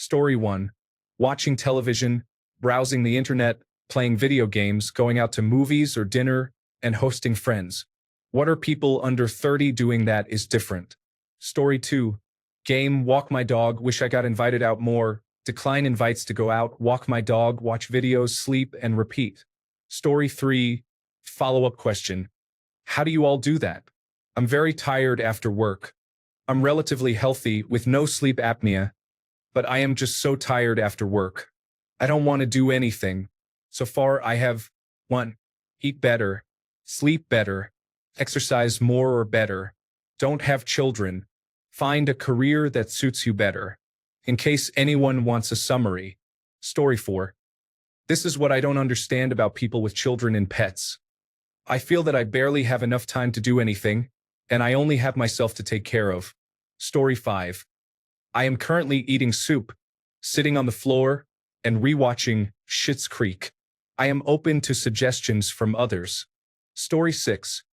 Story 1. Watching television, browsing the internet, playing video games, going out to movies or dinner, and hosting friends. What are people under 30 doing that is different? Story 2. Game, walk my dog, wish I got invited out more, decline invites to go out, walk my dog, watch videos, sleep, and repeat. Story 3. Follow-up question. How do you all do that? I'm very tired after work. I'm relatively healthy with no sleep apnea, but I am just so tired after work. I don't want to do anything. So far, I have 1. Eat better, sleep better, exercise more or better, don't have children, find a career that suits you better. In case anyone wants a summary. Story 4. This is what I don't understand about people with children and pets. I feel that I barely have enough time to do anything, and I only have myself to take care of. Story 5. I am currently eating soup, sitting on the floor, and rewatching Schitt's Creek. I am open to suggestions from others. Story 6.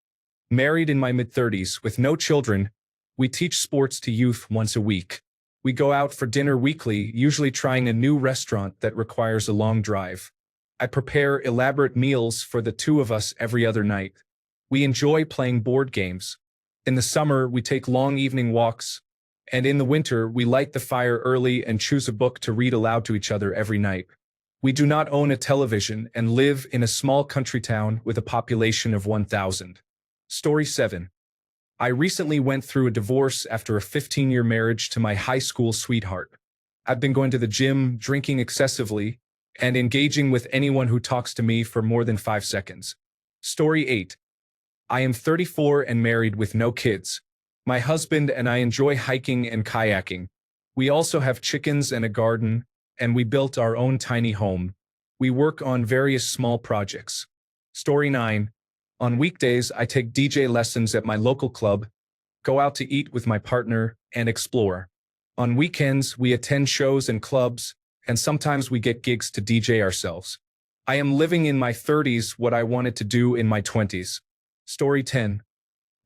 Married in my mid-30s with no children, we teach sports to youth once a week. We go out for dinner weekly, usually trying a new restaurant that requires a long drive. I prepare elaborate meals for the two of us every other night. We enjoy playing board games. In the summer, we take long evening walks, and in the winter, we light the fire early and choose a book to read aloud to each other every night. We do not own a television and live in a small country town with a population of 1,000. Story 7. I recently went through a divorce after a 15-year marriage to my high school sweetheart. I've been going to the gym, drinking excessively, and engaging with anyone who talks to me for more than 5 seconds. Story 8. I am 34 and married with no kids. My husband and I enjoy hiking and kayaking. We also have chickens and a garden, and we built our own tiny home. We work on various small projects. Story 9. On weekdays, I take DJ lessons at my local club, go out to eat with my partner, and explore. On weekends, we attend shows and clubs, and sometimes we get gigs to DJ ourselves. I am living in my 30s what I wanted to do in my 20s. Story 10.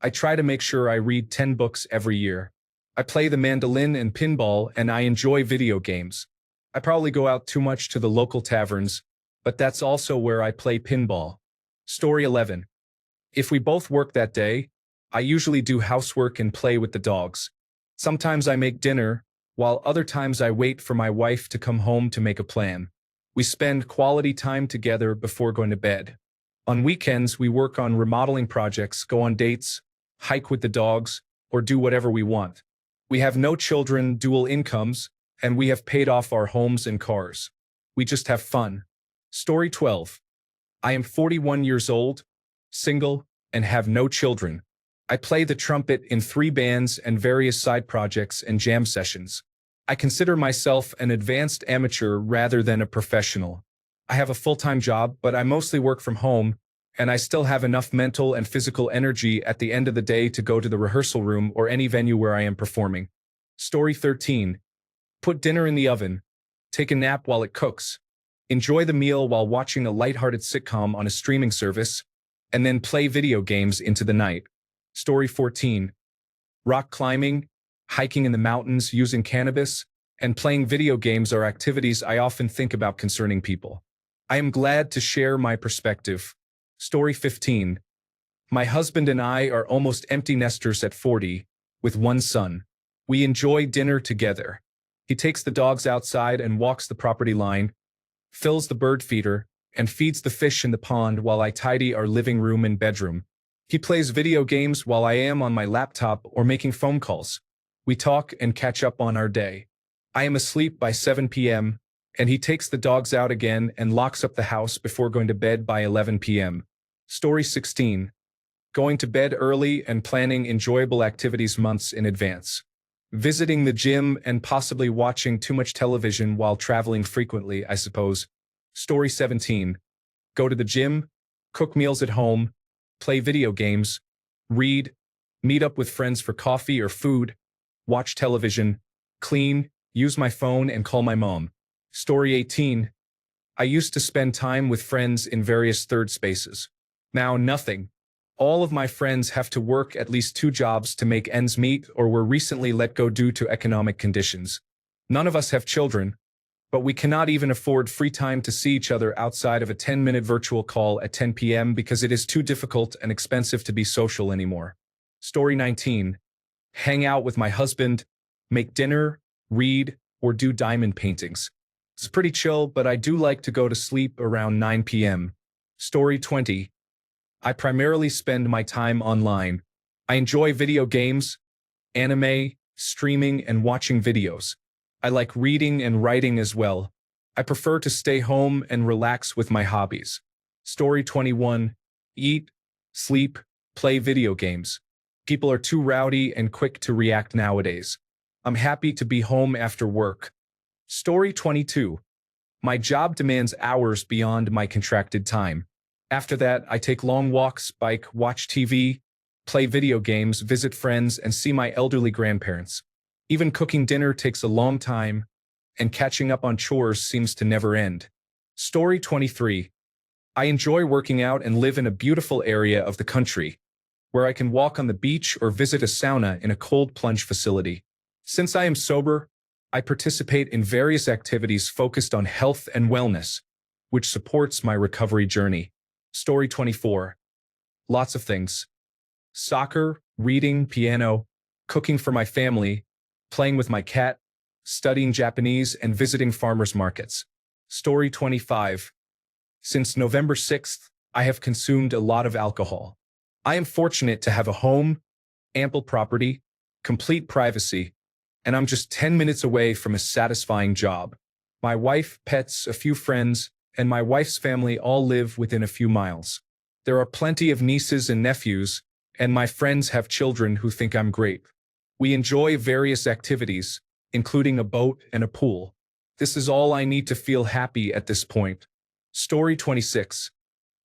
I try to make sure I read 10 books every year. I play the mandolin and pinball, and I enjoy video games. I probably go out too much to the local taverns, but that's also where I play pinball. Story 11. If we both work that day, I usually do housework and play with the dogs. Sometimes I make dinner, while other times I wait for my wife to come home to make a plan. We spend quality time together before going to bed. On weekends, we work on remodeling projects, go on dates, hike with the dogs, or do whatever we want. We have no children, dual incomes, and we have paid off our homes and cars. We just have fun. Story 12. I am 41 years old, single, and have no children. I play the trumpet in 3 bands and various side projects and jam sessions. I consider myself an advanced amateur rather than a professional. I have a full-time job, but I mostly work from home, and I still have enough mental and physical energy at the end of the day to go to the rehearsal room or any venue where I am performing. Story 13. Put dinner in the oven. Take a nap while it cooks. Enjoy the meal while watching a lighthearted sitcom on a streaming service, and then play video games into the night. Story 14. Rock climbing, hiking in the mountains, using cannabis, and playing video games are activities I often think about concerning people. I am glad to share my perspective. Story 15. My husband and I are almost empty nesters at 40, with 1 son. We enjoy dinner together. He takes the dogs outside and walks the property line, fills the bird feeder, and feeds the fish in the pond while I tidy our living room and bedroom. He plays video games while I am on my laptop or making phone calls. We talk and catch up on our day. I am asleep by 7 p.m., and he takes the dogs out again and locks up the house before going to bed by 11 p.m. Story 16. Going to bed early and planning enjoyable activities months in advance. Visiting the gym and possibly watching too much television while traveling frequently, I suppose. Story 17. Go to the gym, cook meals at home, play video games, read, meet up with friends for coffee or food, watch television, clean, use my phone and call my mom. Story 18. I used to spend time with friends in various third spaces. Now nothing. All of my friends have to work at least 2 jobs to make ends meet or were recently let go due to economic conditions. None of us have children, but we cannot even afford free time to see each other outside of a 10-minute virtual call at 10 p.m. because it is too difficult and expensive to be social anymore. Story 19. Hang out with my husband, make dinner, read, or do diamond paintings. It's pretty chill, but I do like to go to sleep around 9 p.m. Story 20. I primarily spend my time online. I enjoy video games, anime, streaming, and watching videos. I like reading and writing as well. I prefer to stay home and relax with my hobbies. Story 21. Eat, sleep, play video games. People are too rowdy and quick to react nowadays. I'm happy to be home after work. Story 22. My job demands hours beyond my contracted time. After that, I take long walks, bike, watch TV, play video games, visit friends, and see my elderly grandparents. Even cooking dinner takes a long time, and catching up on chores seems to never end. Story 23. I enjoy working out and live in a beautiful area of the country, where I can walk on the beach or visit a sauna in a cold plunge facility. Since I am sober, I participate in various activities focused on health and wellness, which supports my recovery journey. Story 24. Lots of things. Soccer, reading, piano, cooking for my family, playing with my cat, studying Japanese, and visiting farmers markets. Story 25. Since November 6th, I have consumed a lot of alcohol. I am fortunate to have a home, ample property, complete privacy, and I'm just 10 minutes away from a satisfying job. My wife, pets, a few friends, and my wife's family all live within a few miles. There are plenty of nieces and nephews, and my friends have children who think I'm great. We enjoy various activities, including a boat and a pool. This is all I need to feel happy at this point. Story 26.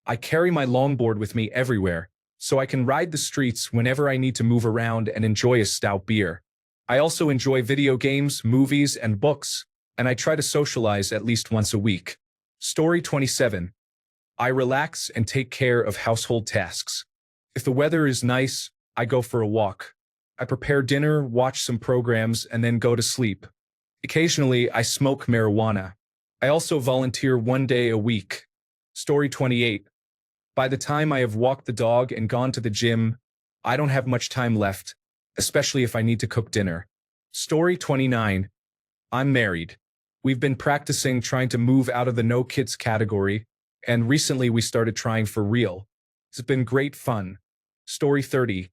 I carry my longboard with me everywhere, so I can ride the streets whenever I need to move around and enjoy a stout beer. I also enjoy video games, movies, and books, and I try to socialize at least once a week. Story 27. I relax and take care of household tasks. If the weather is nice, I go for a walk. I prepare dinner, watch some programs, and then go to sleep. Occasionally, I smoke marijuana. I also volunteer 1 day a week. Story 28. By the time I have walked the dog and gone to the gym, I don't have much time left, especially if I need to cook dinner. Story 29. I'm married. We've been practicing trying to move out of the no kids category, and recently we started trying for real. It's been great fun. Story 30.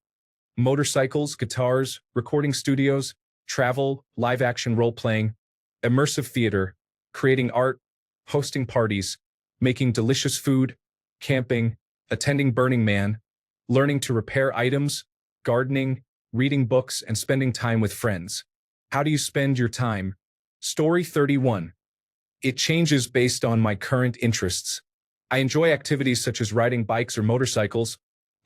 Motorcycles, guitars, recording studios, travel, live-action role-playing, immersive theater, creating art, hosting parties, making delicious food, camping, attending Burning Man, learning to repair items, gardening, reading books, and spending time with friends. How do you spend your time? Story 31. It changes based on my current interests. I enjoy activities such as riding bikes or motorcycles,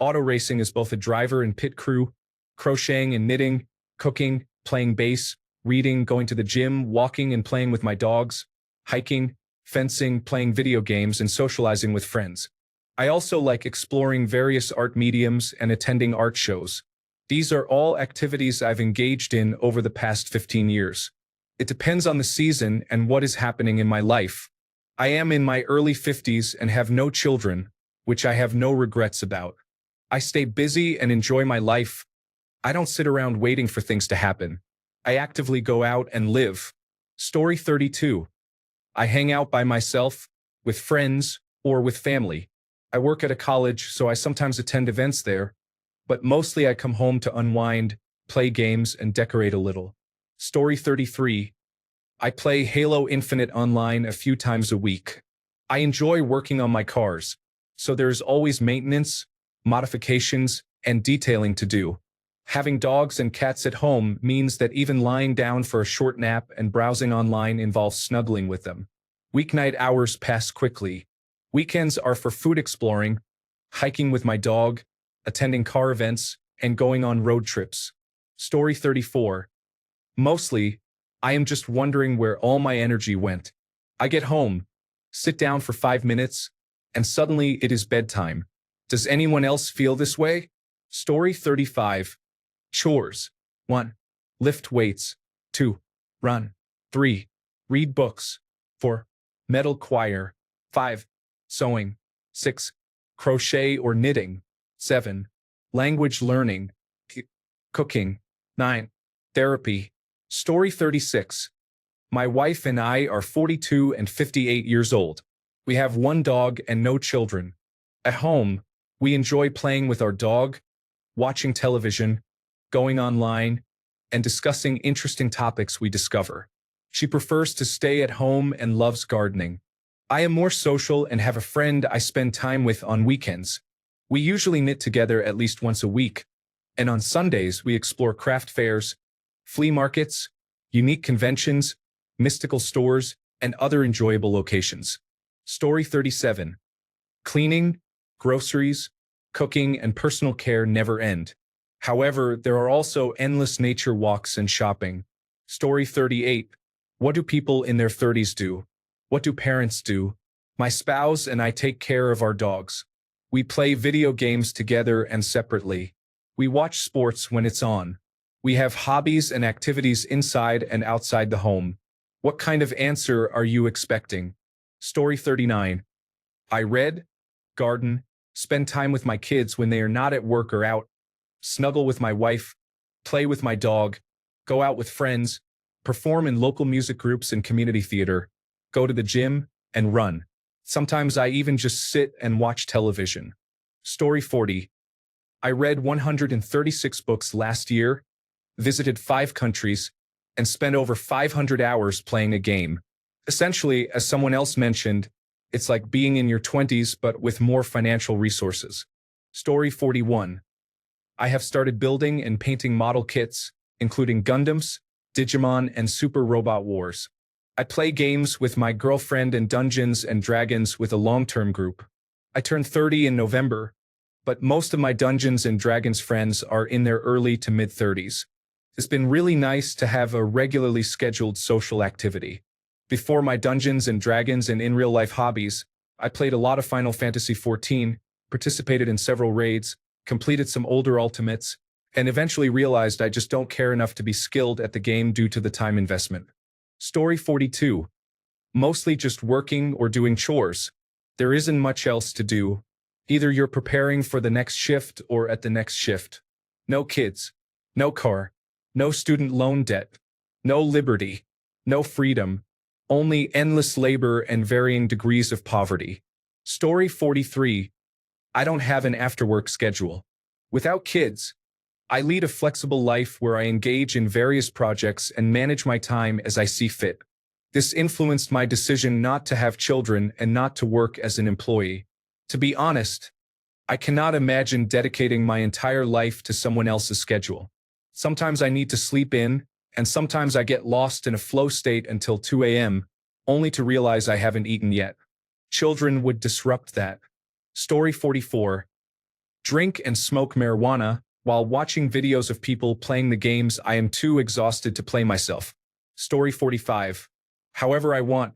auto racing as both a driver and pit crew, crocheting and knitting, cooking, playing bass, reading, going to the gym, walking and playing with my dogs, hiking, fencing, playing video games, and socializing with friends. I also like exploring various art mediums and attending art shows. These are all activities I've engaged in over the past 15 years. It depends on the season and what is happening in my life. I am in my early 50s and have no children, which I have no regrets about. I stay busy and enjoy my life. I don't sit around waiting for things to happen. I actively go out and live. Story 32. I hang out by myself, with friends, or with family. I work at a college, so I sometimes attend events there, but mostly I come home to unwind, play games, and decorate a little. Story 33. I play Halo Infinite online a few times a week. I enjoy working on my cars, so there's always maintenance, modifications, and detailing to do. Having dogs and cats at home means that even lying down for a short nap and browsing online involves snuggling with them. Weeknight hours pass quickly. Weekends are for food exploring, hiking with my dog, attending car events, and going on road trips. Story 34. Mostly, I am just wondering where all my energy went. I get home, sit down for 5 minutes, and suddenly it is bedtime. Does anyone else feel this way? Story 35. Chores. 1. Lift weights. 2. Run. 3. Read books. 4. Metal choir. 5. Sewing. 6. Crochet or knitting. 7. Language learning. Cooking. 9. Therapy. Story 36. My wife and I are 42 and 58 years old. We have one dog and no children. At home, we enjoy playing with our dog, watching television, going online, and discussing interesting topics we discover. She prefers to stay at home and loves gardening. I am more social and have a friend I spend time with on weekends. We usually knit together at least once a week, and on Sundays we explore craft fairs, flea markets, unique conventions, mystical stores, and other enjoyable locations. Story 37. Cleaning, groceries, cooking, and personal care never end. However, there are also endless nature walks and shopping. Story 38. What do people in their 30s do? What do parents do? My spouse and I take care of our dogs. We play video games together and separately. We watch sports when it's on. We have hobbies and activities inside and outside the home. What kind of answer are you expecting? Story 39. I read, garden, spend time with my kids when they are not at work or out, snuggle with my wife, play with my dog, go out with friends, perform in local music groups and community theater, go to the gym, and run. Sometimes I even just sit and watch television. Story 40. I read 136 books last year, visited 5 countries, and spent over 500 hours playing a game. Essentially, as someone else mentioned, it's like being in your 20s but with more financial resources. Story 41. I have started building and painting model kits, including Gundams, Digimon, and Super Robot Wars. I play games with my girlfriend and Dungeons and Dragons with a long-term group. I turned 30 in November, but most of my Dungeons and Dragons friends are in their early to mid-30s. It's been really nice to have a regularly scheduled social activity. Before my Dungeons and Dragons and in real-life hobbies, I played a lot of Final Fantasy XIV, participated in several raids, completed some older ultimates, and eventually realized I just don't care enough to be skilled at the game due to the time investment. Story 42. Mostly just working or doing chores. There isn't much else to do. Either you're preparing for the next shift or at the next shift. No kids. No car. No student loan debt. No liberty. No freedom. Only endless labor and varying degrees of poverty. Story 43. I don't have an after-work schedule. Without kids, I lead a flexible life where I engage in various projects and manage my time as I see fit. This influenced my decision not to have children and not to work as an employee. To be honest, I cannot imagine dedicating my entire life to someone else's schedule. Sometimes I need to sleep in, and sometimes I get lost in a flow state until 2 a.m., only to realize I haven't eaten yet. Children would disrupt that. Story 44. Drink and smoke marijuana while watching videos of people playing the games I am too exhausted to play myself. Story 45. However I want.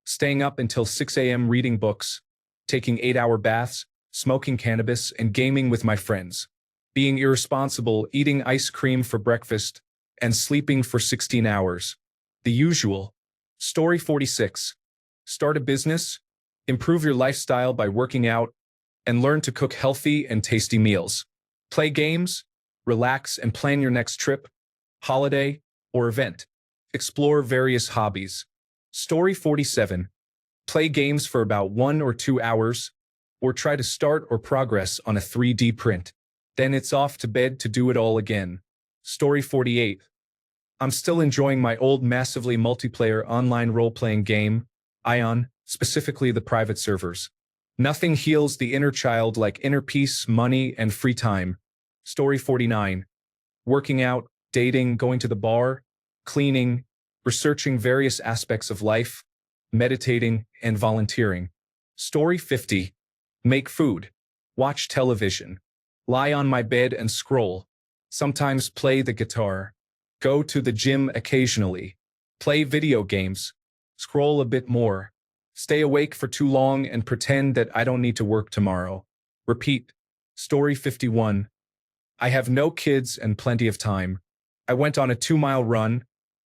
Staying up until 6 a.m. reading books, taking 8-hour baths, smoking cannabis, and gaming with my friends. Being irresponsible, eating ice cream for breakfast, and sleeping for 16 hours. The usual. Story 46. Start a business, improve your lifestyle by working out, and learn to cook healthy and tasty meals. Play games, relax, and plan your next trip, holiday, or event. Explore various hobbies. Story 47. Play games for about 1 or 2 hours, or try to start or progress on a 3D print. Then it's off to bed to do it all again. Story 48. I'm still enjoying my old massively multiplayer online role-playing game, Ion, specifically the private servers. Nothing heals the inner child like inner peace, money, and free time. Story 49. Working out, dating, going to the bar, cleaning, researching various aspects of life, meditating, and volunteering. Story 50. Make food, watch television, lie on my bed and scroll, sometimes play the guitar, go to the gym occasionally, play video games, scroll a bit more, stay awake for too long and pretend that I don't need to work tomorrow. Repeat. Story 51. I have no kids and plenty of time. I went on a 2-mile run,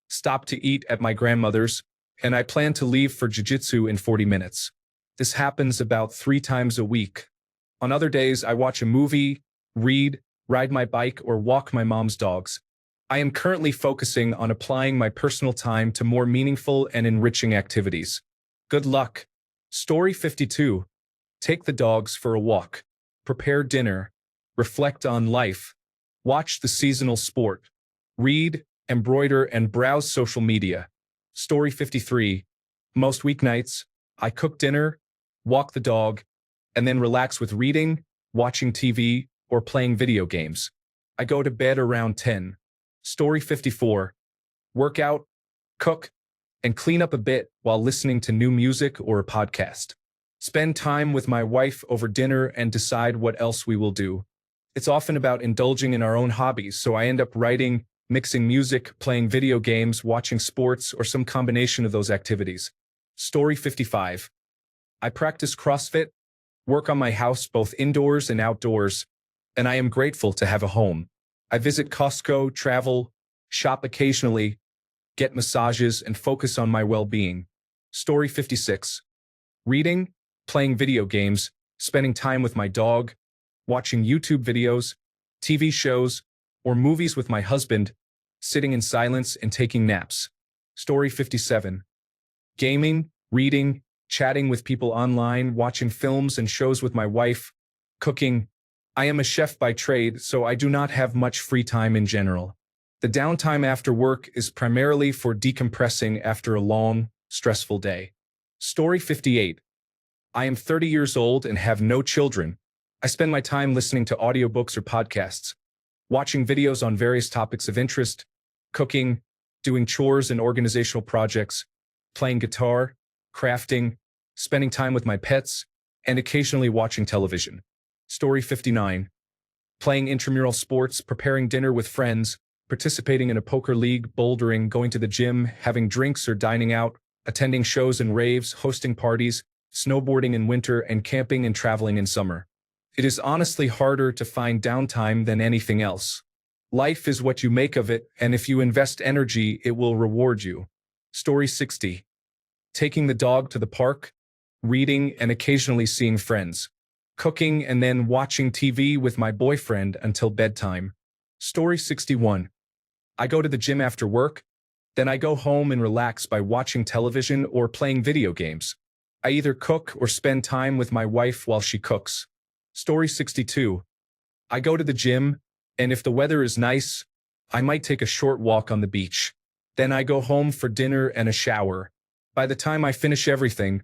Stop to eat at my grandmother's, and I plan to leave for jiu-jitsu in 40 minutes. This happens about 3 times a week. On other days, I watch a movie, read, ride my bike, or walk my mom's dogs. I am currently focusing on applying my personal time to more meaningful and enriching activities. Good luck. Story 52. Take the dogs for a walk. Prepare dinner. Reflect on life. Watch the seasonal sport. Read, embroider, and browse social media. Story 53. Most weeknights, I cook dinner, walk the dog, and then relax with reading, watching TV, or playing video games. I go to bed around 10. Story 54. Work out, cook, and clean up a bit while listening to new music or a podcast. Spend time with my wife over dinner and decide what else we will do. It's often about indulging in our own hobbies, so I end up writing, mixing music, playing video games, watching sports, or some combination of those activities. Story 55. I practice CrossFit, work on my house both indoors and outdoors, and I am grateful to have a home. I visit Costco, travel, shop occasionally, get massages, and focus on my well-being. Story 56. Reading, playing video games, spending time with my dog, watching YouTube videos, TV shows, or movies with my husband, sitting in silence and taking naps. Story 57. Gaming, reading, chatting with people online, watching films and shows with my wife, cooking. I am a chef by trade, so I do not have much free time in general. The downtime after work is primarily for decompressing after a long, stressful day. Story 58. I am 30 years old and have no children. I spend my time listening to audiobooks or podcasts, watching videos on various topics of interest, cooking, doing chores and organizational projects, playing guitar, crafting, spending time with my pets, and occasionally watching television. Story 59. Playing intramural sports, preparing dinner with friends, participating in a poker league, bouldering, going to the gym, having drinks or dining out, attending shows and raves, hosting parties, snowboarding in winter, and camping and traveling in summer. It is honestly harder to find downtime than anything else. Life is what you make of it, and if you invest energy, it will reward you. Story 60. Taking the dog to the park, reading, and occasionally seeing friends. Cooking and then watching TV with my boyfriend until bedtime. Story 61. I go to the gym after work, then I go home and relax by watching television or playing video games. I either cook or spend time with my wife while she cooks. Story 62. I go to the gym, and if the weather is nice, I might take a short walk on the beach. Then I go home for dinner and a shower. By the time I finish everything,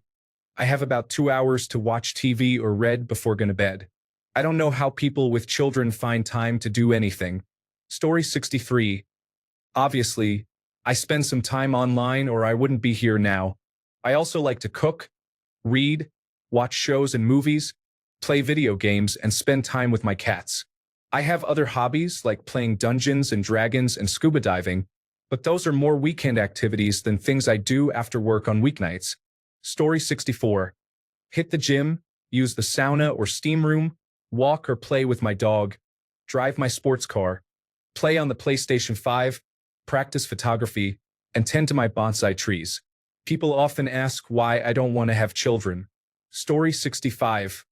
I have about 2 hours to watch TV or read before going to bed. I don't know how people with children find time to do anything. Story 63. Obviously, I spend some time online or I wouldn't be here now. I also like to cook, read, watch shows and movies, play video games, and spend time with my cats. I have other hobbies like playing Dungeons and Dragons and scuba diving, but those are more weekend activities than things I do after work on weeknights. Story 64. Hit the gym, use the sauna or steam room, walk or play with my dog, drive my sports car, play on the PlayStation 5, practice photography, and tend to my bonsai trees. People often ask why I don't want to have children. Story 65.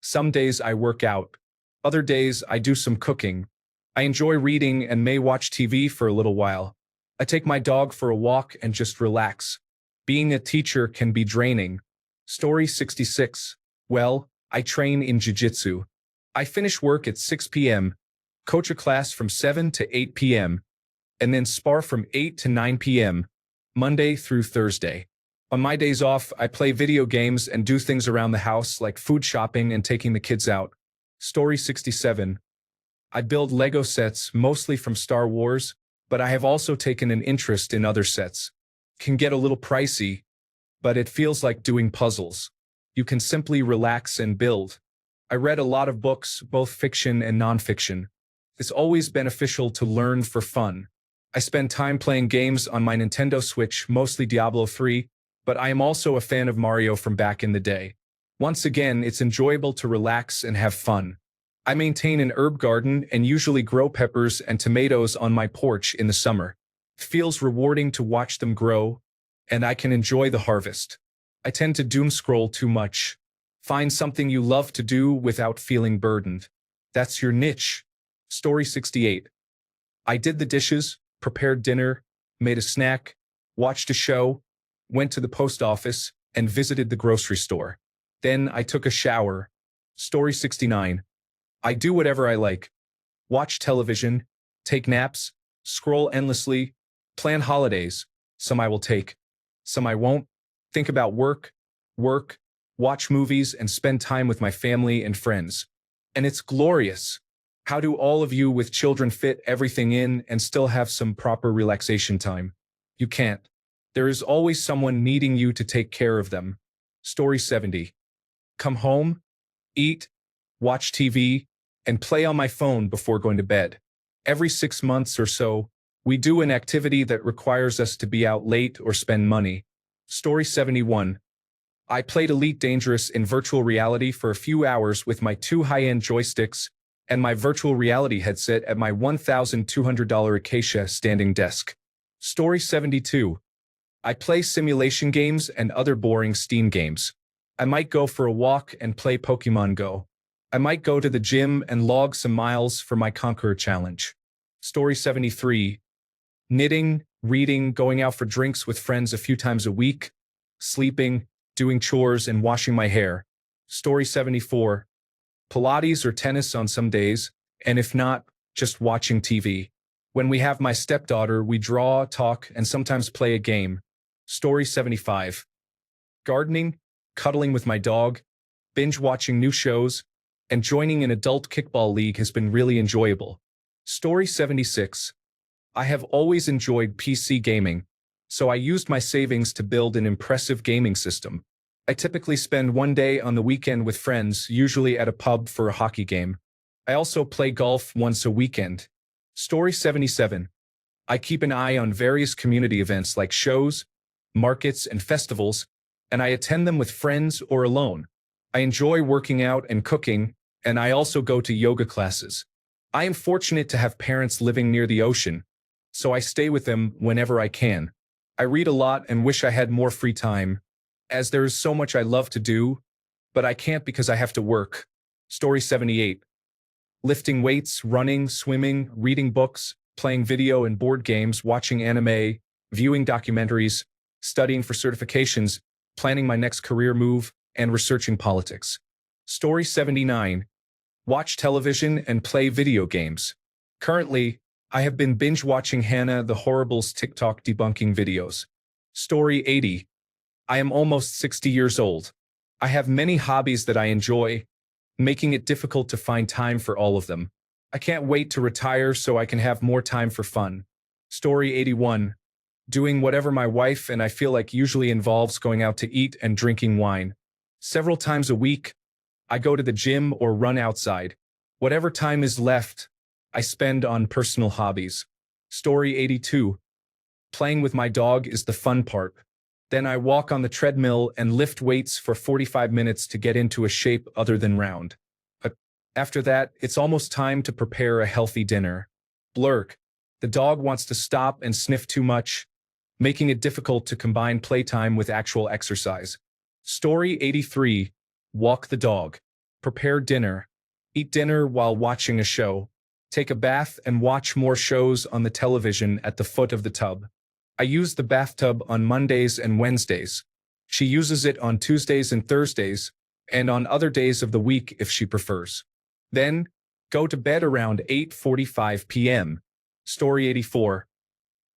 Some days I work out. Other days I do some cooking. I enjoy reading and may watch TV for a little while. I take my dog for a walk and just relax. Being a teacher can be draining. Story 66. Well, I train in jiu-jitsu. I finish work at 6 p.m., coach a class from 7 to 8 p.m., and then spar from 8 to 9 p.m., Monday through Thursday. On my days off, I play video games and do things around the house like food shopping and taking the kids out. Story 67. I build Lego sets mostly from Star Wars, but I have also taken an interest in other sets. Can get a little pricey, but it feels like doing puzzles. You can simply relax and build. I read a lot of books, both fiction and nonfiction. It's always beneficial to learn for fun. I spend time playing games on my Nintendo Switch, mostly Diablo 3, but I am also a fan of Mario from back in the day. Once again, it's enjoyable to relax and have fun. I maintain an herb garden and usually grow peppers and tomatoes on my porch in the summer. It feels rewarding to watch them grow, and I can enjoy the harvest. I tend to doom scroll too much. Find something you love to do without feeling burdened. That's your niche. Story 68. I did the dishes, prepared dinner, made a snack, watched a show, went to the post office, and visited the grocery store. Then I took a shower. Story 69. I do whatever I like. Watch television, take naps, scroll endlessly, plan holidays. Some I will take, some I won't. Think about work, watch movies, and spend time with my family and friends. And it's glorious. How do all of you with children fit everything in and still have some proper relaxation time? You can't. There is always someone needing you to take care of them. Story 70. Come home, eat, watch TV, and play on my phone before going to bed. Every 6 months or so, we do an activity that requires us to be out late or spend money. Story 71. I played Elite Dangerous in virtual reality for a few hours with my 2 high-end joysticks and my virtual reality headset at my $1,200 Acacia standing desk. Story 72. I play simulation games and other boring Steam games. I might go for a walk and play Pokemon Go. I might go to the gym and log some miles for my Conqueror Challenge. Story 73. Knitting, reading, going out for drinks with friends a few times a week, sleeping, doing chores, and washing my hair. Story 74. Pilates or tennis on some days, and if not, just watching TV. When we have my stepdaughter, we draw, talk, and sometimes play a game. Story 75. Gardening, cuddling with my dog, binge watching new shows, and joining an adult kickball league has been really enjoyable. Story 76. I have always enjoyed PC gaming, so I used my savings to build an impressive gaming system. I typically spend one day on the weekend with friends, usually at a pub for a hockey game. I also play golf once a weekend. Story 77. I keep an eye on various community events like shows, markets, and festivals, and I attend them with friends or alone. I enjoy working out and cooking, and I also go to yoga classes. I am fortunate to have parents living near the ocean, so I stay with them whenever I can. I read a lot and wish I had more free time, as there is so much I love to do, but I can't because I have to work. Story 78. Lifting weights, running, swimming, reading books, playing video and board games, watching anime, viewing documentaries, studying for certifications, planning my next career move, and researching politics. Story 79. Watch television and play video games. Currently, I have been binge-watching Hannah the Horrible's TikTok debunking videos. Story 80. I am almost 60 years old. I have many hobbies that I enjoy, making it difficult to find time for all of them. I can't wait to retire so I can have more time for fun. Story 81. Doing whatever my wife and I feel like usually involves going out to eat and drinking wine. Several times a week, I go to the gym or run outside. Whatever time is left, I spend on personal hobbies. Story 82. Playing with my dog is the fun part. Then I walk on the treadmill and lift weights for 45 minutes to get into a shape other than round. But after that, it's almost time to prepare a healthy dinner. Blurk. The dog wants to stop and sniff too much, making it difficult to combine playtime with actual exercise. Story 83. Walk the dog. Prepare dinner. Eat dinner while watching a show. Take a bath and watch more shows on the television at the foot of the tub. I use the bathtub on Mondays and Wednesdays. She uses it on Tuesdays and Thursdays, and on other days of the week if she prefers. Then, go to bed around 8:45 p.m. Story 84.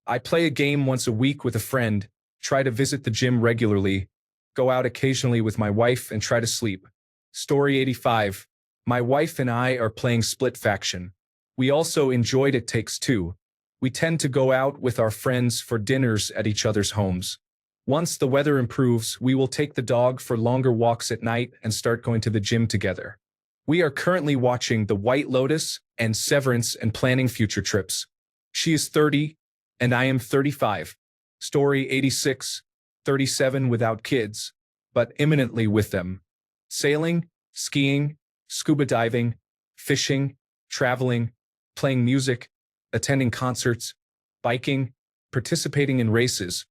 I play a game once a week with a friend, try to visit the gym regularly, go out occasionally with my wife, and try to sleep. Story 85. My wife and I are playing Split Faction. We also enjoyed It Takes Two. We tend to go out with our friends for dinners at each other's homes. Once the weather improves, we will take the dog for longer walks at night and start going to the gym together. We are currently watching The White Lotus and Severance and planning future trips. She is 30, and I am 35. Story 86. 37 without kids, but imminently with them. Sailing, skiing, scuba diving, fishing, traveling, playing music, attending concerts, biking, participating in races,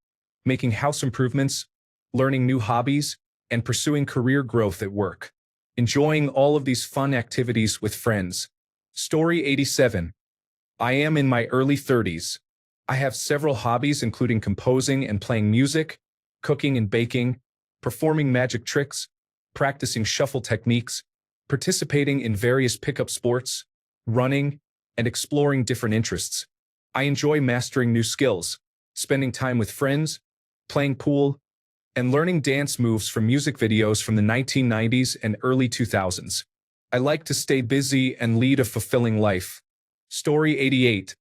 making house improvements, learning new hobbies, and pursuing career growth at work. Enjoying all of these fun activities with friends. Story 87. I am in my early 30s. I have several hobbies including composing and playing music, cooking and baking, performing magic tricks, practicing shuffle techniques, participating in various pickup sports, running, and exploring different interests. I enjoy mastering new skills, spending time with friends, playing pool, and learning dance moves from music videos from the 1990s and early 2000s. I like to stay busy and lead a fulfilling life. Story 88.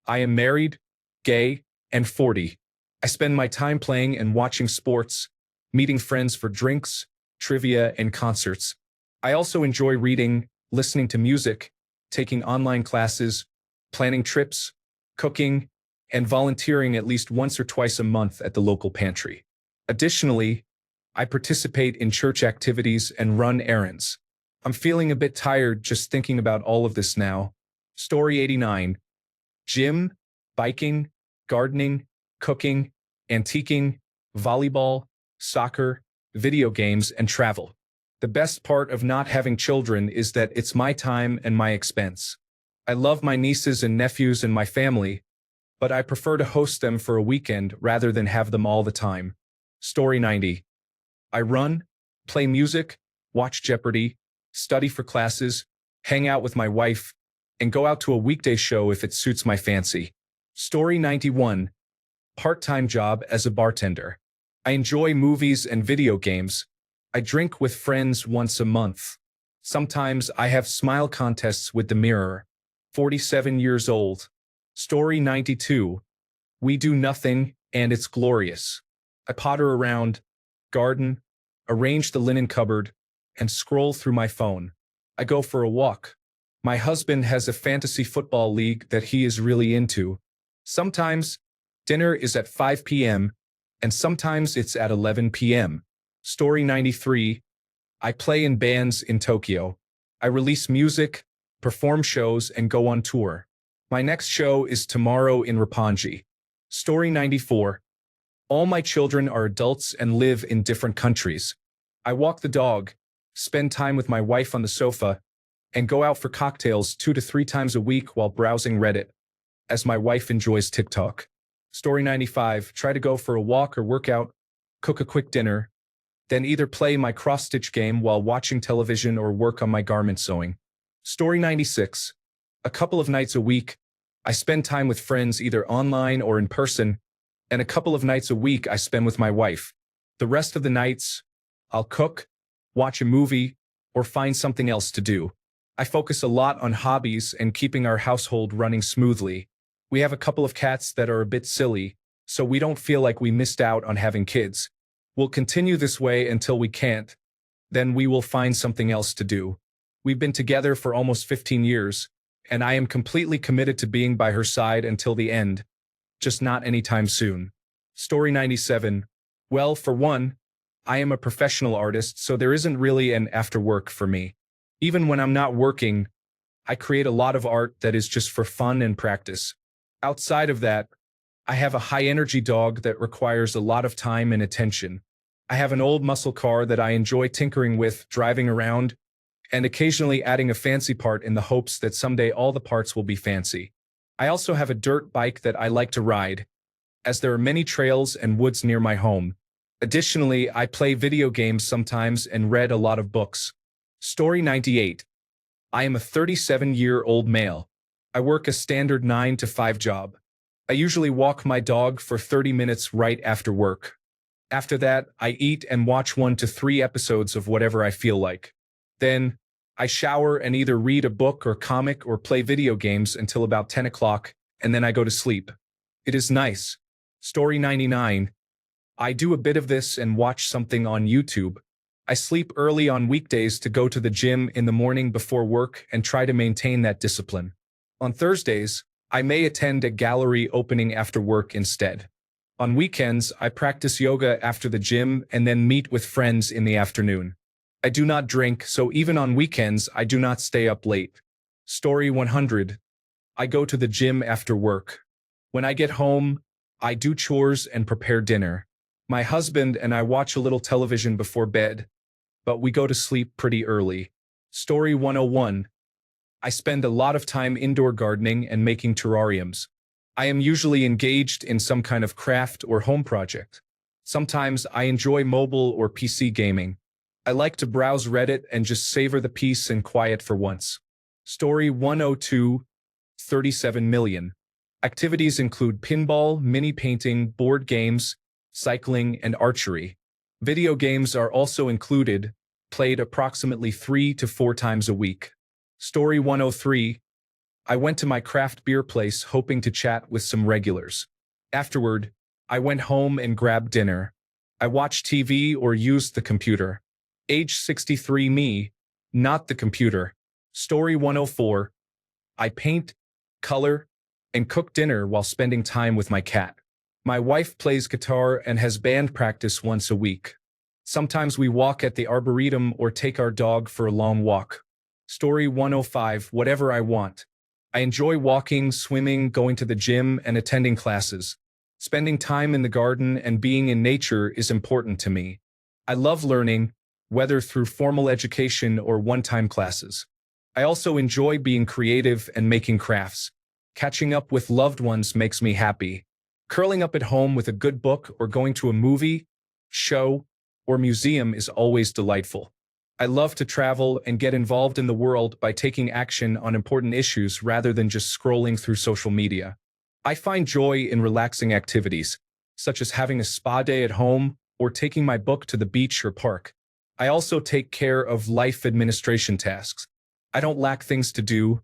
I am married, gay, and 40. I spend my time playing and watching sports, meeting friends for drinks, trivia, and concerts. I also enjoy reading, listening to music, taking online classes, planning trips, cooking, and volunteering at least once or twice a month at the local pantry. Additionally, I participate in church activities and run errands. I'm feeling a bit tired just thinking about all of this now. Story 89. Gym, biking, gardening, cooking, antiquing, volleyball, soccer, video games, and travel. The best part of not having children is that it's my time and my expense. I love my nieces and nephews and my family, but I prefer to host them for a weekend rather than have them all the time. Story 90. I run, play music, watch Jeopardy, study for classes, hang out with my wife, and go out to a weekday show if it suits my fancy. Story 91. Part-time job as a bartender. I enjoy movies and video games. I drink with friends once a month. Sometimes I have smile contests with the mirror. 47 years old. Story 92. We do nothing, and it's glorious. I potter around, garden, arrange the linen cupboard, and scroll through my phone. I go for a walk. My husband has a fantasy football league that he is really into. Sometimes dinner is at 5 p.m., and sometimes it's at 11 p.m. Story 93. I play in bands in Tokyo. I release music, perform shows, and go on tour. My next show is tomorrow in Roppongi. Story 94. All my children are adults and live in different countries. I walk the dog, spend time with my wife on the sofa, and go out for cocktails 2 to 3 times a week while browsing Reddit, as my wife enjoys TikTok. Story 95. Try to go for a walk or workout, cook a quick dinner, then either play my cross-stitch game while watching television or work on my garment sewing. Story 96. A couple of nights a week, I spend time with friends either online or in person, and a couple of nights a week I spend with my wife. The rest of the nights, I'll cook, watch a movie, or find something else to do. I focus a lot on hobbies and keeping our household running smoothly. We have a couple of cats that are a bit silly, so we don't feel like we missed out on having kids. We'll continue this way until we can't. Then we will find something else to do. We've been together for almost 15 years, and I am completely committed to being by her side until the end, just not anytime soon. Story 97. Well, for one, I am a professional artist, so there isn't really an after work for me. Even when I'm not working, I create a lot of art that is just for fun and practice. Outside of that, I have a high-energy dog that requires a lot of time and attention. I have an old muscle car that I enjoy tinkering with, driving around, and occasionally adding a fancy part in the hopes that someday all the parts will be fancy. I also have a dirt bike that I like to ride, as there are many trails and woods near my home. Additionally, I play video games sometimes and read a lot of books. Story 98. I am a 37-year-old male. I work a standard 9 to 5 job. I usually walk my dog for 30 minutes right after work. After that, I eat and watch 1 to 3 episodes of whatever I feel like. Then, I shower and either read a book or comic or play video games until about 10 o'clock, and then I go to sleep. It is nice. Story 99. I do a bit of this and watch something on YouTube. I sleep early on weekdays to go to the gym in the morning before work and try to maintain that discipline. On Thursdays, I may attend a gallery opening after work instead. On weekends, I practice yoga after the gym and then meet with friends in the afternoon. I do not drink, so even on weekends, I do not stay up late. Story 100. I go to the gym after work. When I get home, I do chores and prepare dinner. My husband and I watch a little television before bed, but we go to sleep pretty early. Story 101. I spend a lot of time indoor gardening and making terrariums. I am usually engaged in some kind of craft or home project. Sometimes I enjoy mobile or PC gaming. I like to browse Reddit and just savor the peace and quiet for once. Story 102. 37 million. Activities include pinball, mini painting, board games, cycling, and archery. Video games are also included, played approximately 3 to 4 times a week. Story 103. I went to my craft beer place hoping to chat with some regulars. Afterward, I went home and grabbed dinner. I watched TV or used the computer. Age 63 me, not the computer. Story 104. I paint, color, and cook dinner while spending time with my cat. My wife plays guitar and has band practice once a week. Sometimes we walk at the arboretum or take our dog for a long walk. Story 105. Whatever I want. I enjoy walking, swimming, going to the gym, and attending classes. Spending time in the garden and being in nature is important to me. I love learning, whether through formal education or one-time classes. I also enjoy being creative and making crafts. Catching up with loved ones makes me happy. Curling up at home with a good book or going to a movie, show, or museum is always delightful. I love to travel and get involved in the world by taking action on important issues rather than just scrolling through social media. I find joy in relaxing activities, such as having a spa day at home or taking my book to the beach or park. I also take care of life administration tasks. I don't lack things to do.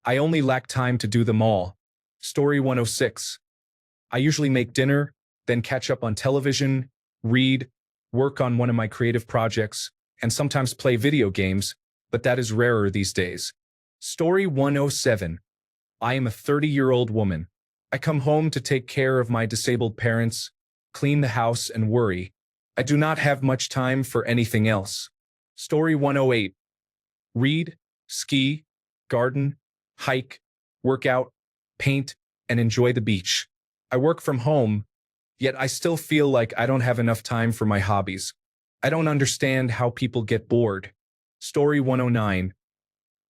I only lack time to do them all. Story 106. I usually make dinner, then catch up on television, read, work on one of my creative projects, and sometimes play video games, but that is rarer these days. Story 107. I am a 30-year-old woman. I come home to take care of my disabled parents, clean the house, and worry. I do not have much time for anything else. Story 108. Read, ski, garden, hike, work out, paint, and enjoy the beach. I work from home, yet I still feel like I don't have enough time for my hobbies. I don't understand how people get bored. Story 109.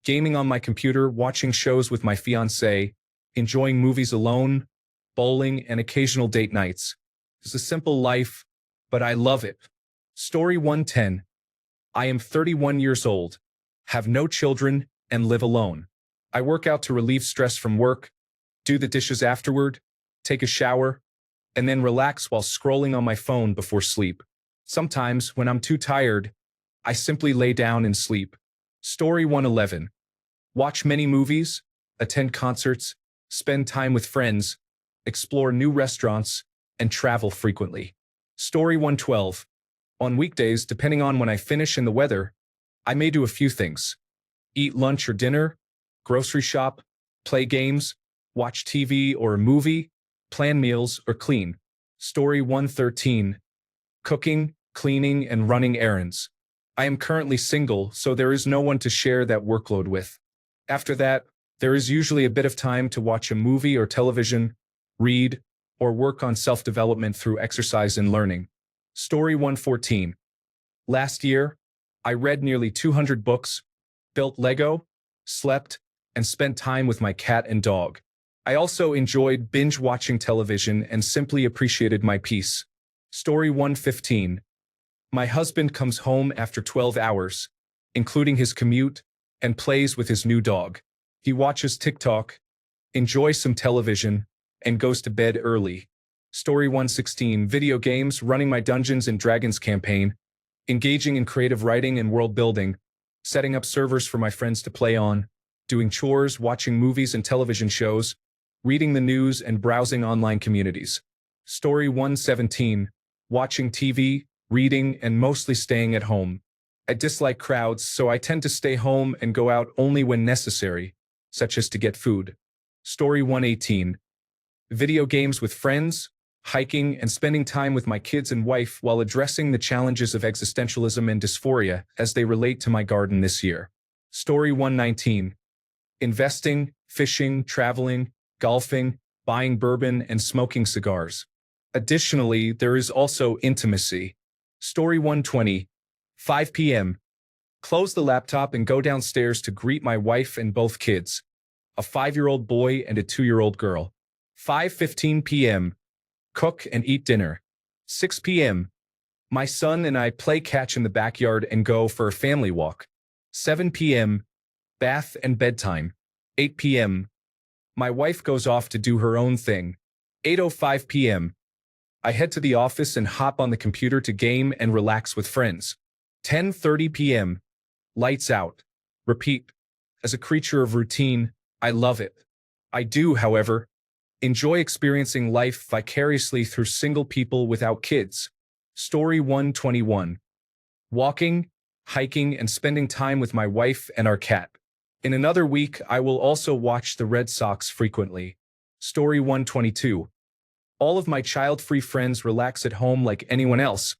Gaming on my computer, watching shows with my fiancé, enjoying movies alone, bowling, and occasional date nights. It's a simple life, but I love it. Story 110. I am 31 years old, have no children, and live alone. I work out to relieve stress from work, do the dishes afterward, take a shower, and then relax while scrolling on my phone before sleep. Sometimes, when I'm too tired, I simply lay down and sleep. Story 111. Watch many movies, attend concerts, spend time with friends, explore new restaurants, and travel frequently. Story 112. On weekdays, depending on when I finish and the weather, I may do a few things. Eat lunch or dinner, grocery shop, play games, watch TV or a movie, plan meals, or clean. Story 113. Cooking, cleaning, and running errands. I am currently single, so there is no one to share that workload with. After that, there is usually a bit of time to watch a movie or television, read, or work on self-development through exercise and learning. Story 114. Last year, I read nearly 200 books, built Lego, slept, and spent time with my cat and dog. I also enjoyed binge-watching television and simply appreciated my peace. Story 115. My husband comes home after 12 hours, including his commute, and plays with his new dog. He watches TikTok, enjoys some television, and goes to bed early. Story 116. Video games, running my Dungeons and Dragons campaign, engaging in creative writing and world building, setting up servers for my friends to play on, doing chores, watching movies and television shows, reading the news, and browsing online communities. Story 117. Watching TV, reading, and mostly staying at home. I dislike crowds, so I tend to stay home and go out only when necessary, such as to get food. Story 118. Video games with friends, hiking, and spending time with my kids and wife while addressing the challenges of existentialism and dysphoria as they relate to my garden this year. Story 119. Investing, fishing, traveling, golfing, buying bourbon, and smoking cigars. Additionally, there is also intimacy. Story 120, 5 p.m. Close the laptop and go downstairs to greet my wife and both kids, a 5-year-old boy and a 2-year-old girl. 5:15 p.m. Cook and eat dinner. 6 p.m. My son and I play catch in the backyard and go for a family walk. 7 p.m. Bath and bedtime. 8 p.m. My wife goes off to do her own thing. 8:05 p.m. I head to the office and hop on the computer to game and relax with friends. 10:30 p.m. Lights out. Repeat. As a creature of routine, I love it. I do, however, enjoy experiencing life vicariously through single people without kids. Story 121. Walking, hiking, and spending time with my wife and our cat. In another week, I will also watch the Red Sox frequently. Story 122. All of my child-free friends relax at home like anyone else,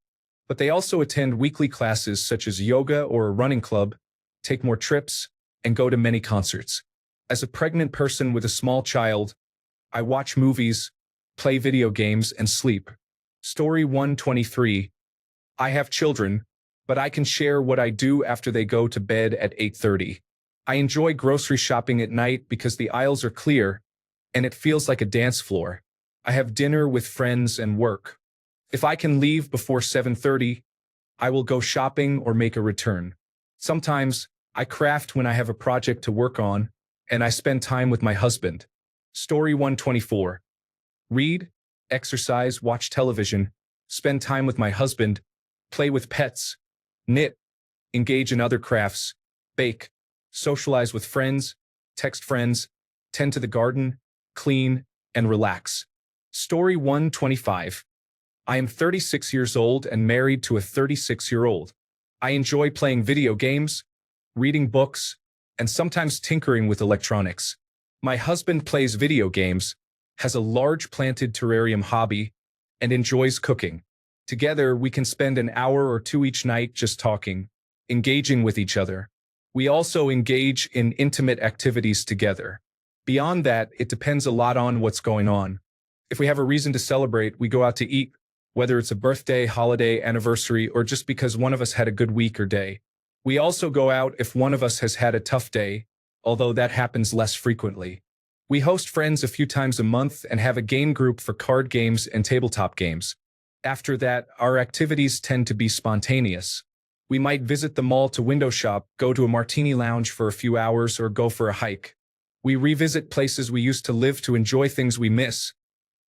but they also attend weekly classes such as yoga or a running club, take more trips, and go to many concerts. As a pregnant person with a small child, I watch movies, play video games, and sleep. Story 123. I have children, but I can share what I do after they go to bed at 8:30. I enjoy grocery shopping at night because the aisles are clear, and it feels like a dance floor. I have dinner with friends and work. If I can leave before 7:30, I will go shopping or make a return. Sometimes, I craft when I have a project to work on, and I spend time with my husband. Story 124. Read, exercise, watch television, spend time with my husband, play with pets, knit, engage in other crafts, bake, socialize with friends, text friends, tend to the garden, clean, and relax. Story 125. I am 36 years old and married to a 36-year-old. I enjoy playing video games, reading books, and sometimes tinkering with electronics. My husband plays video games, has a large planted terrarium hobby, and enjoys cooking. Together, we can spend an hour or two each night just talking, engaging with each other. We also engage in intimate activities together. Beyond that, it depends a lot on what's going on. If we have a reason to celebrate, we go out to eat, whether it's a birthday, holiday, anniversary, or just because one of us had a good week or day. We also go out if one of us has had a tough day, although that happens less frequently. We host friends a few times a month and have a game group for card games and tabletop games. After that, our activities tend to be spontaneous. We might visit the mall to window shop, go to a martini lounge for a few hours, or go for a hike. We revisit places we used to live to enjoy things we miss,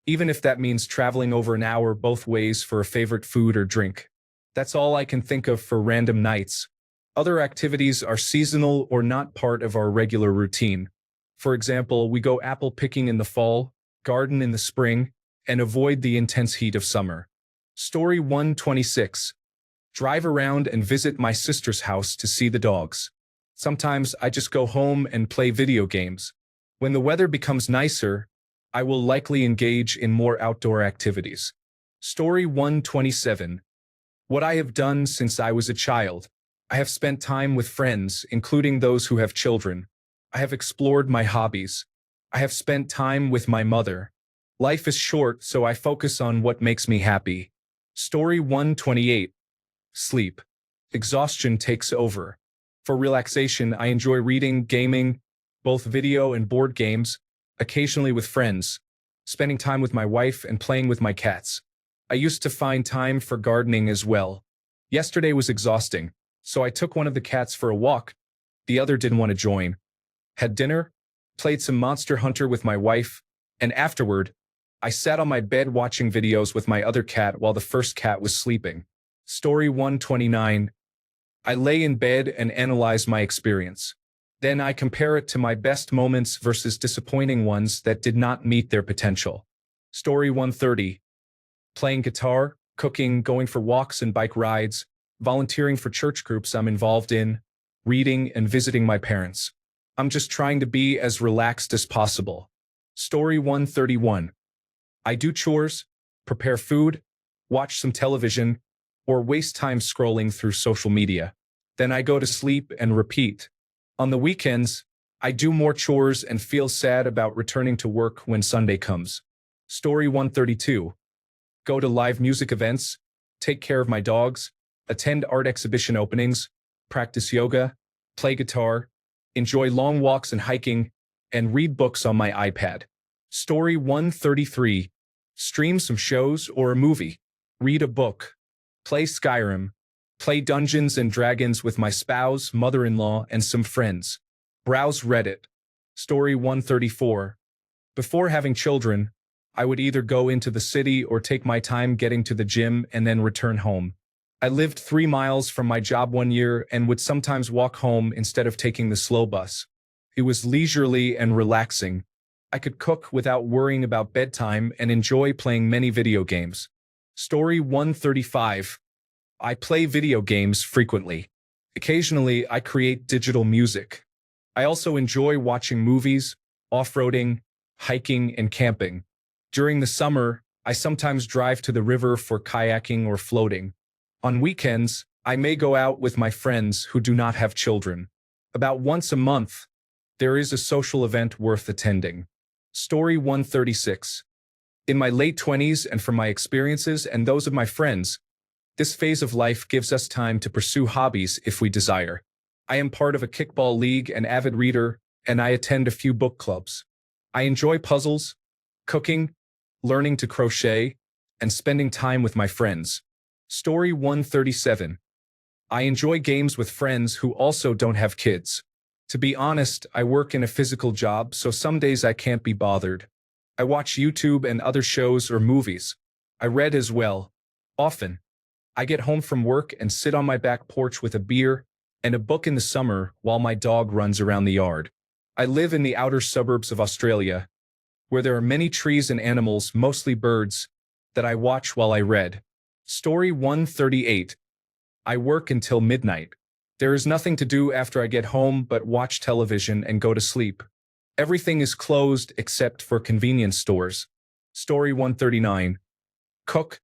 even if that means traveling over an hour both ways for a favorite food or drink. That's all I can think of for random nights. Other activities are seasonal or not part of our regular routine. For example, we go apple picking in the fall, garden in the spring, and avoid the intense heat of summer. Story 126. Drive around and visit my sister's house to see the dogs. Sometimes I just go home and play video games. When the weather becomes nicer, I will likely engage in more outdoor activities. Story 127. What I have done since I was a child. I have spent time with friends, including those who have children. I have explored my hobbies. I have spent time with my mother. Life is short, so I focus on what makes me happy. Story 128. Sleep. Exhaustion takes over. For relaxation, I enjoy reading, gaming, both video and board games, occasionally with friends, spending time with my wife and playing with my cats. I used to find time for gardening as well. Yesterday was exhausting, so I took one of the cats for a walk. The other didn't want to join. Had dinner, played some Monster Hunter with my wife, and afterward, I sat on my bed watching videos with my other cat while the first cat was sleeping. Story 129. I lay in bed and analyze my experience. Then I compare it to my best moments versus disappointing ones that did not meet their potential. Story 130. Playing guitar, cooking, going for walks and bike rides, volunteering for church groups I'm involved in, reading and visiting my parents. I'm just trying to be as relaxed as possible. Story 131. I do chores, prepare food, watch some television, or waste time scrolling through social media. Then I go to sleep and repeat. On the weekends, I do more chores and feel sad about returning to work when Sunday comes. Story 132. go to live music events, take care of my dogs, attend art exhibition openings, practice yoga, play guitar, enjoy long walks and hiking, and read books on my iPad. Story 133. Stream some shows or a movie. Read a book. Play Skyrim. Play Dungeons and Dragons with my spouse, mother-in-law, and some friends. Browse Reddit. Story 134. Before having children, I would either go into the city or take my time getting to the gym and then return home. I lived 3 miles from my job one year and would sometimes walk home instead of taking the slow bus. It was leisurely and relaxing. I could cook without worrying about bedtime and enjoy playing many video games. Story 135. I play video games frequently. Occasionally, I create digital music. I also enjoy watching movies, off-roading, hiking, and camping. During the summer, I sometimes drive to the river for kayaking or floating. On weekends, I may go out with my friends who do not have children. About once a month, there is a social event worth attending. Story 136. In my late 20s and from my experiences and those of my friends, this phase of life gives us time to pursue hobbies if we desire. I am part of a kickball league, an avid reader, and I attend a few book clubs. I enjoy puzzles, cooking, learning to crochet, and spending time with my friends. Story 137. I enjoy games with friends who also don't have kids. To be honest, I work in a physical job, so some days I can't be bothered. I watch YouTube and other shows or movies. I read as well. Often. I get home from work and sit on my back porch with a beer and a book in the summer while my dog runs around the yard. I live in the outer suburbs of Australia, where there are many trees and animals, mostly birds, that I watch while I read. Story 138. I work until midnight. There is nothing to do after I get home but watch television and go to sleep. Everything is closed except for convenience stores. Story 139. Cook,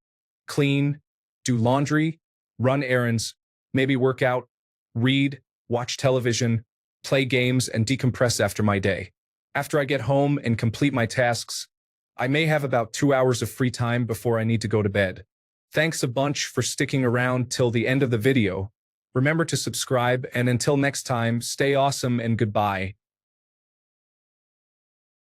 clean, do laundry, run errands, maybe work out, read, watch television, play games, and decompress after my day. After I get home and complete my tasks, I may have about 2 hours of free time before I need to go to bed. Thanks a bunch for sticking around till the end of the video. Remember to subscribe, and until next time, stay awesome and goodbye.